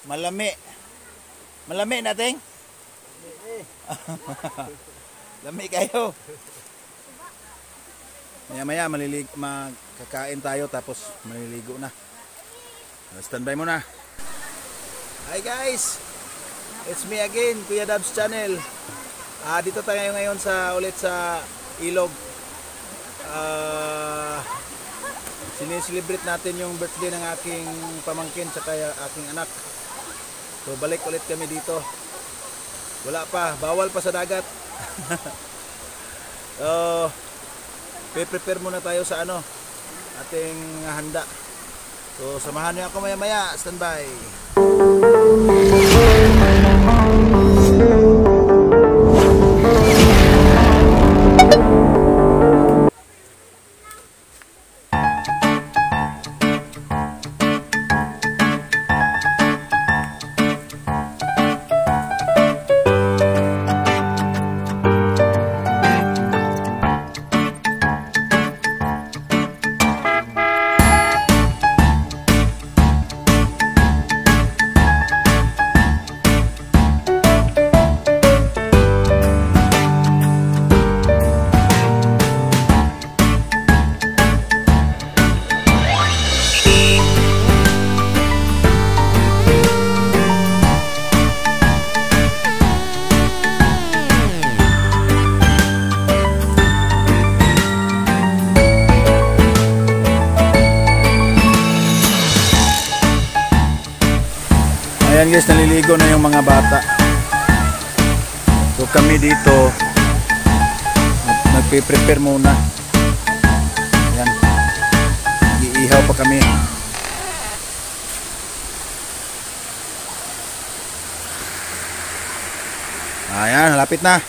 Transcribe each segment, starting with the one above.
Malami. Malami nating? Lami kayo. Maya-maya makakain tayo tapos maliligo na. Standby muna. Hi guys. It's me again, Kuya Dabs Channel. Dito tayo ngayon ulit sa ilog. Sineselebrate natin yung birthday ng aking pamangkin at aking anak. So balik ulit kami dito. Wala pa, bawal pa sa dagat. So prepare muna tayo sa ating handa. So samahan niyo ako maya-maya, standby. Ayan guys, naliligo na yung mga bata. So kami dito nagpe-prepare muna. Ayan, iihaw pa kami. Ayan, lapit na.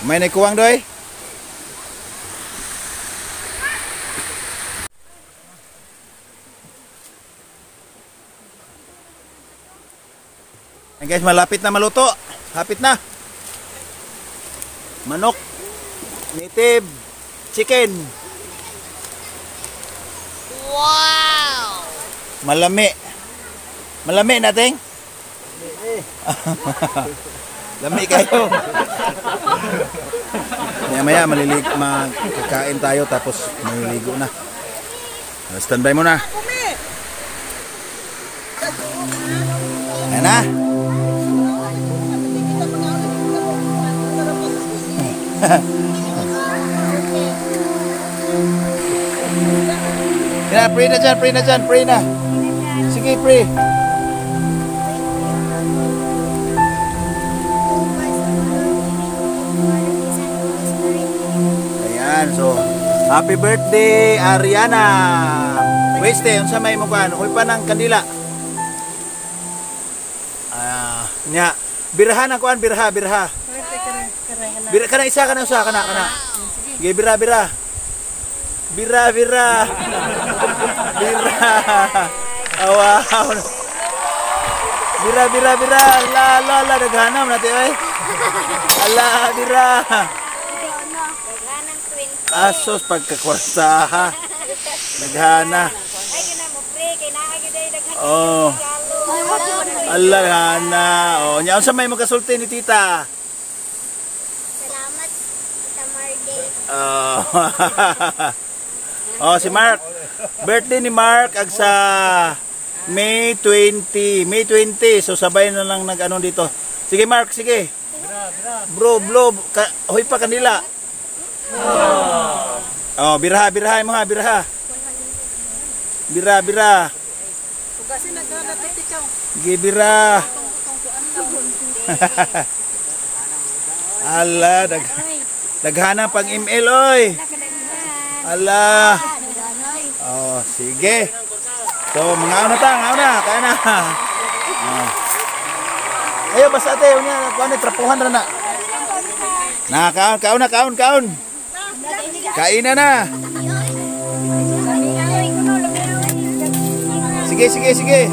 May naikuwang doy. Guys, malapit na maluto. Hapit na. Manok. Native chicken. Wow! Malami. Malami nating? Lami kayo. Maya-maya makakain tayo tapos maliligo na. Standby muna. Ayan na. Yan, pray na dyan, pray na. Sige, pray. Ayan, so happy birthday Ariana. Wednesday, unsa may mo kan? Uy pa ng kandila. Nya, birahan ako an, birha. Bira kana isa kana usa kana. Sige, bira. Bira. Wow. Bira. La daghanam natin oy. Ala, bira. Daghanang 20. Asos pagkakwarta ha. Daghana. Ay kana mo pre kay naa gyud ay daghan. Oh. Ala hana. Oh, nya unsa may magasulti ni tita? Salamat Tita Marday. Oh, si Mark. Birthday ni Mark agsa May 20. So sabay na lang nag-ano dito. Sige Mark, sige. Bro, hoy pa kanila. Oh, biraha mo ha, biraha. Bira. Ugasin na daw natin ikaw. Sige, bira. Ala, daghana pang email oy. Ala. Oh, sige. So, mga na, kaya na. Ayo, basta ate, kuha ni trapuhan na. Kaon. Kain na. Sige.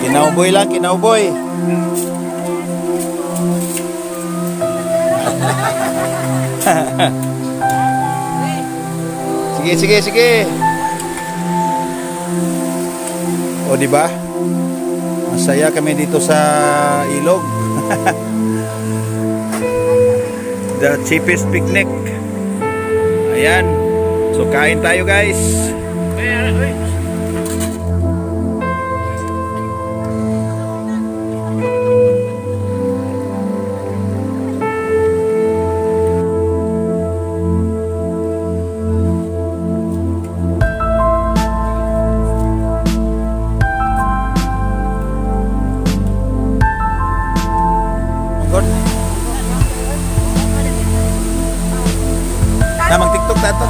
Kinauboy lang. Sige, sige, sige. O, di ba? Masaya kami dito sa ilog. The cheapest picnic. Ayan. So, kain tayo, guys. Good. Na mag-tiktok tayo.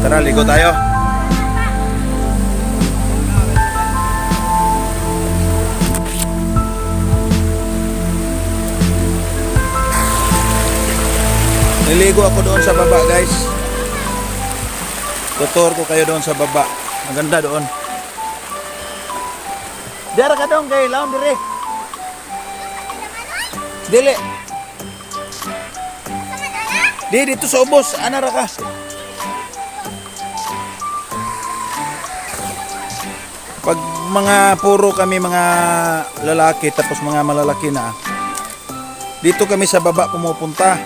Tara, ligo tayo. Niligo ako doon sa baba, guys. Tutur ko kayo doon sa baba. Maganda doon. Dara ka doon kay laon dire. Dili. Di dito sa ubos, ana ra ka. Pag mga puro kami mga lalaki tapos mga malalaki na. Dito kami sa baba pumupunta.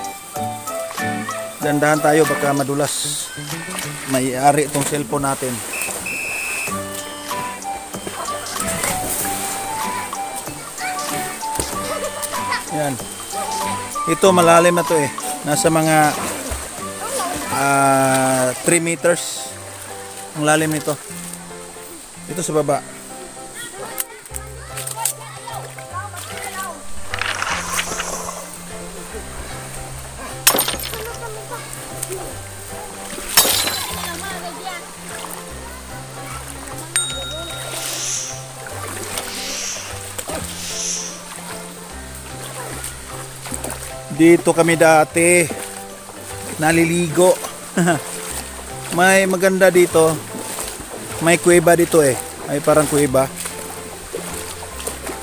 Dandahan tayo baka madulas. May-ari itong cellphone natin. Yan. Ito malalim na to eh. Nasa mga 3 meters ang lalim nito. Ito sa baba. Dito kami dati naliligo. May maganda dito. May kuweba dito eh. May parang kuweba.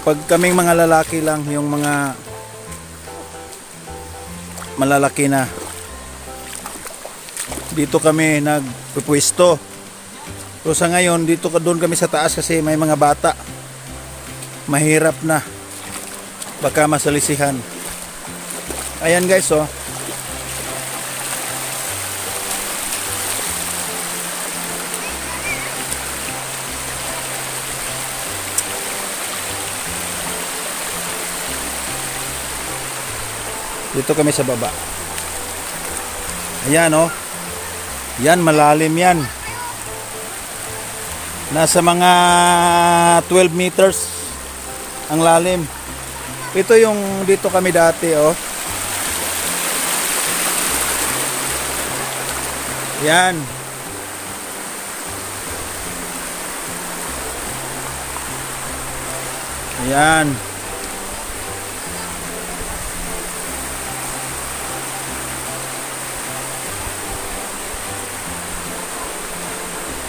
Pag kaming mga lalaki lang, yung mga malalaki na, dito kami nagpupwesto. So sa ngayon, dito doon kami sa taas kasi may mga bata. Mahirap na. Baka masalisihan. Ayan guys, oh. Dito kami sa baba. Ayan, oh. Yan, malalim yan. Nasa mga 12 meters ang lalim. Ito yung dito kami dati, oh. Yan. Ayan.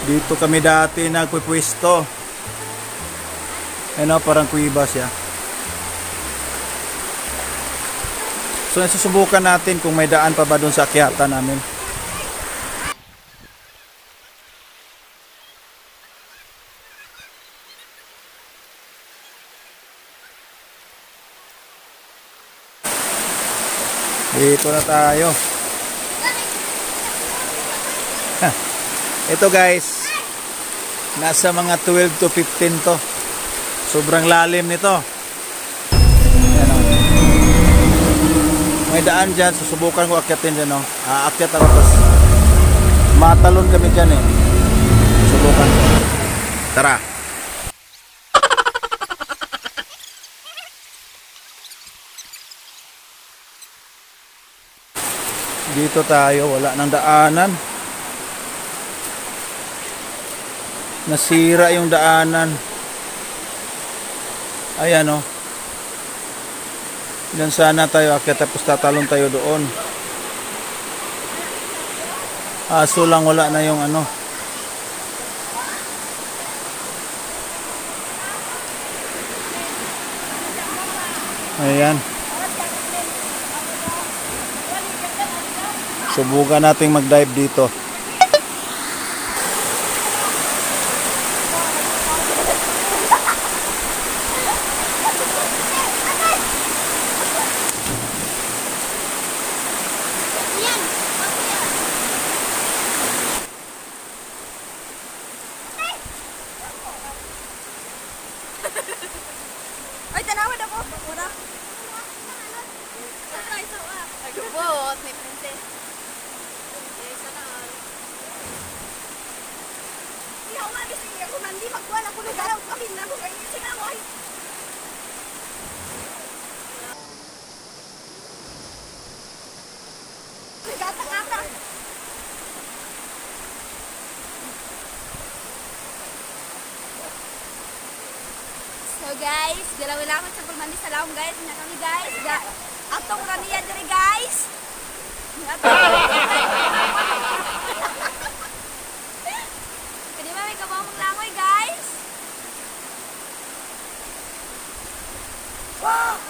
Dito kami dati nagpupwesto. Ano, parang kuiba siya. So, susubukan natin kung may daan pa ba doon sa akyatan namin. Dito na tayo. Ito guys, nasa mga 12 to 15 to. Sobrang lalim nito. Ayan, oh. May daan dyan, susubukan ko akyatin dyan. Oh. Aakyat ako tapos matalon kami dyan eh. Subukan ko. Tara. Dito tayo, wala nang daanan. Nasira yung daanan. Ayan, oh. Diyan sana tayo akyat tapos tatalon tayo doon. Aso lang wala na yung ano. Ayan. Subukan nating mag-dive dito. Ay, tanawan ako. Muna. Nagbot, may princess. Yes, sana. Iyaw nga, kasi ako nandi magkuhan ako nagaraw. Amin na mo kayo. Sige mo, ay. Nagata-gata. So guys, galaw-ilawan sa pulmandi sa laong guys. Na kami guys. Atong raniya diri guys. Kani ba may kabamong langoy guys? Wow!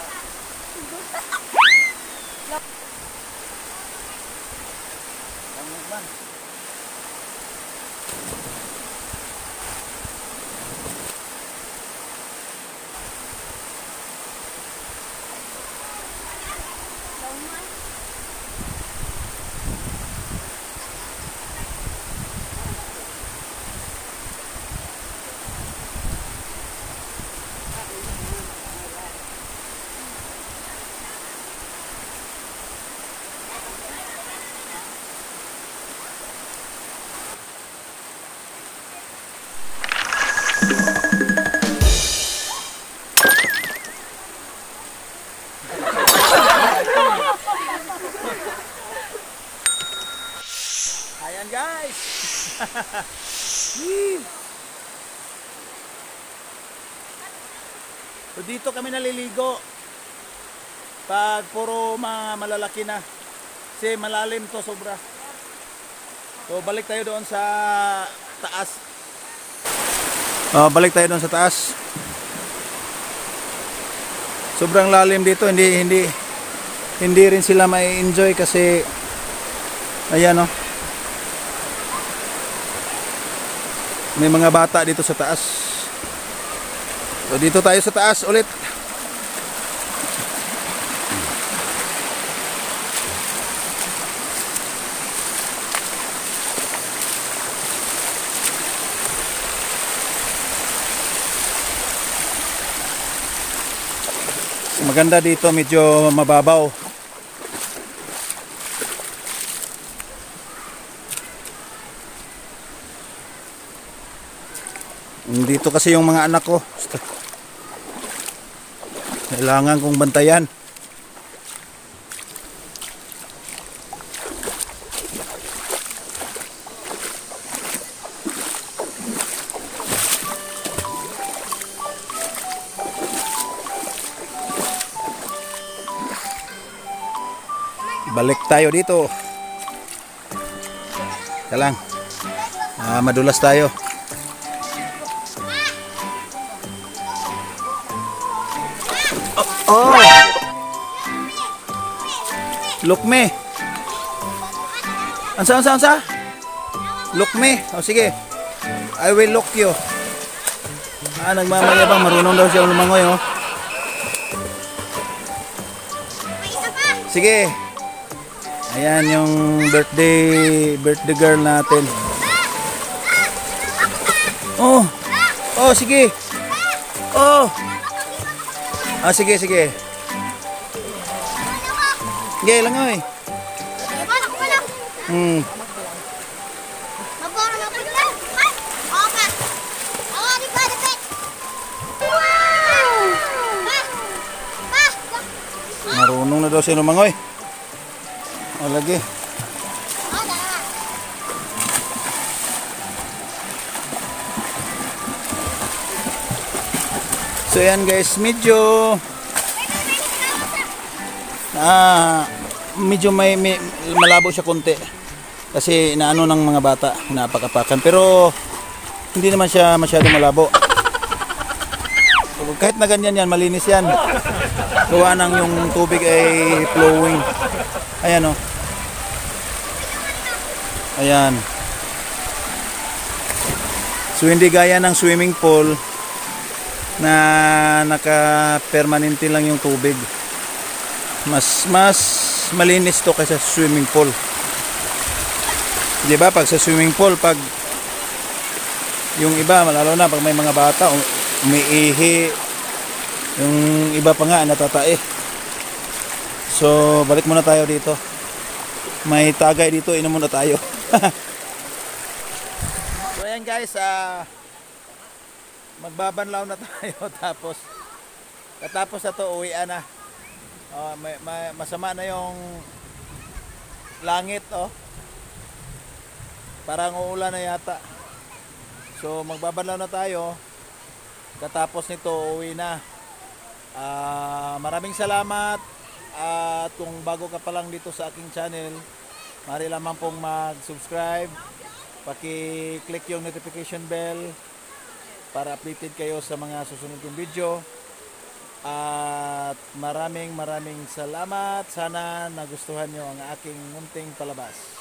Ayan guys. So dito kami naliligo pag puro mga malalaki na, kasi malalim to sobra. So balik tayo doon sa taas. Balik tayo doon sa taas. Sobrang lalim dito, hindi rin sila mai-enjoy kasi ayan oh. May mga bata dito sa taas. So dito tayo sa taas ulit. Maganda dito, medyo mababaw. Dito kasi yung mga anak ko. Kailangan kong bantayan. Balik tayo dito. Kalang. Madulas tayo. Oh. Look me. Ansa? Look me. Oh sige. I will look you. Nagmamayabang, marunong daw siya lumangoy oh. Sige. Ayan yung birthday girl natin. Oh. Oh, sige. Oh. Sige. Sige, langoy. Marunong na daw siya lumangoy. O, lagi. So yan guys, medyo may malabo siya konti kasi inaano ng mga bata, napakapakan, pero hindi naman siya masyado malabo. Kahit na ganyan yan, malinis yan. Gawa ng yung tubig ay flowing. Ayan o. Ayan. So hindi gaya ng swimming pool na naka-permanente lang yung tubig. Mas malinis to kaysa swimming pool. 'Di ba? Pag sa swimming pool, pag yung iba, lalo na pag may mga bata umiihi, yung iba pa nga natatae. So balik muna tayo dito. May tagay dito, inom muna tayo. So ayan guys, magbabanlaw na tayo tapos na to, uwian na. Masama na yung langit, oh. Parang uulan na yata. So magbabanlaw na tayo. Katapos nito, uwi na. Maraming salamat. At kung bago ka pa lang dito sa aking channel, maaari lamang pong mag-subscribe, paki-click yung notification bell para updated kayo sa mga susunod kong video. At maraming salamat. Sana nagustuhan nyo ang aking munting palabas.